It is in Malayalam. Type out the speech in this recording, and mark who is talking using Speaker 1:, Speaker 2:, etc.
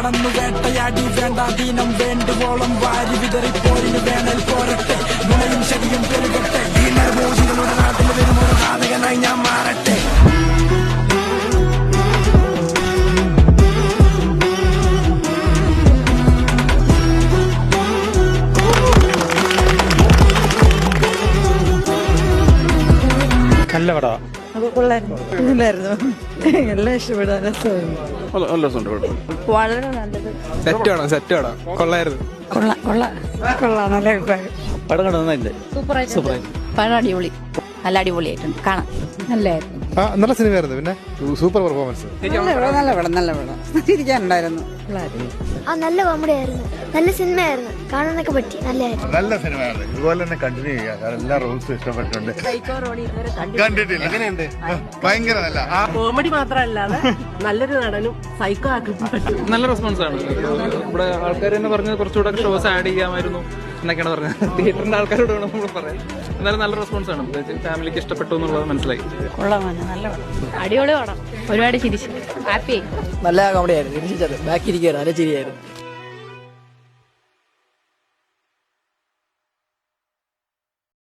Speaker 1: നടന്നു വേട്ടയാടി വേണ്ടാധീനം വേണ്ടുവോളം വാരി വിതറി പോരിന് വേണൽ പോരട്ടെ ഗുണയും ശരിയും പെരുകട്ടെ ഈ നരഭോജികളുടെ നാട്ടിൽ വരുമൊരു നാടകനായി ഞാൻ മാറട്ടെ.
Speaker 2: നല്ല പടമാണ്.
Speaker 3: എല്ലാം ഇഷ്ടപ്പെടാൻ വളരെ നല്ലത്.
Speaker 2: സെറ്റാണോ കൊള്ളായിരുന്നു.
Speaker 3: കൊള്ളാം നല്ല അഭിപ്രായം.
Speaker 2: പടം കണ്ടത്
Speaker 3: സൂപ്പറായി പടം അടിപൊളി നല്ല അടിപൊളിയായിട്ടുണ്ട് കാണാൻ നല്ലായിരുന്നു.
Speaker 4: നല്ല സിനിമയായിരുന്നു. പിന്നെ സൂപ്പർ പെർഫോമൻസ്.
Speaker 3: നല്ല പടം ചിരിക്കാനുണ്ടായിരുന്നു.
Speaker 5: നല്ല കോമഡി ആയിരുന്നു, നല്ല സിനിമയായിരുന്നു, കാണാനൊക്കെ പറ്റി, നല്ലായിരുന്നു.
Speaker 4: നല്ല സിനിമയാണ്. ഇതുപോലെ തന്നെ കണ്ടിന്യൂ ചെയ്യുക. കാരണം എല്ലാ റോൾസും ഇഷ്ടപ്പെട്ടിട്ടുണ്ട്. കണ്ടിട്ടില്ല. എങ്ങനെയുണ്ട്? ഭയങ്കര നല്ല
Speaker 6: കോമഡി മാത്രമല്ലാതെ നല്ലൊരു നടനും സൈക്കോ ആക്കി
Speaker 2: നല്ല റെസ്പോൺസ് ആണ്. ഇവിടെ ആൾക്കാർ തന്നെ പറഞ്ഞത് കുറച്ചുകൂടെ ഷോസ് ആഡ് ചെയ്യാമായിരുന്നു എന്നൊക്കെയാണ് പറഞ്ഞത്. തിയേറ്ററിന്റെ ആൾക്കാരോട് വേണം നമ്മൾ പറയാൻ. എന്നാലും നല്ല റെസ്പോൺസ് ആണ്. ഫാമിലിക്ക് ഇഷ്ടപ്പെട്ടു എന്നുള്ളത് മനസ്സിലായി.
Speaker 3: നല്ല അടിപൊളി പടം, ഒരുപാട് ചിരിച്ചു, ഹാപ്പി.
Speaker 7: നല്ല കോമഡി ആയിരുന്നു. ചിരിച്ചത് ബാക്കി ഇരിക്കുകയായിരുന്നു. നല്ല ചിരിയായിരുന്നു.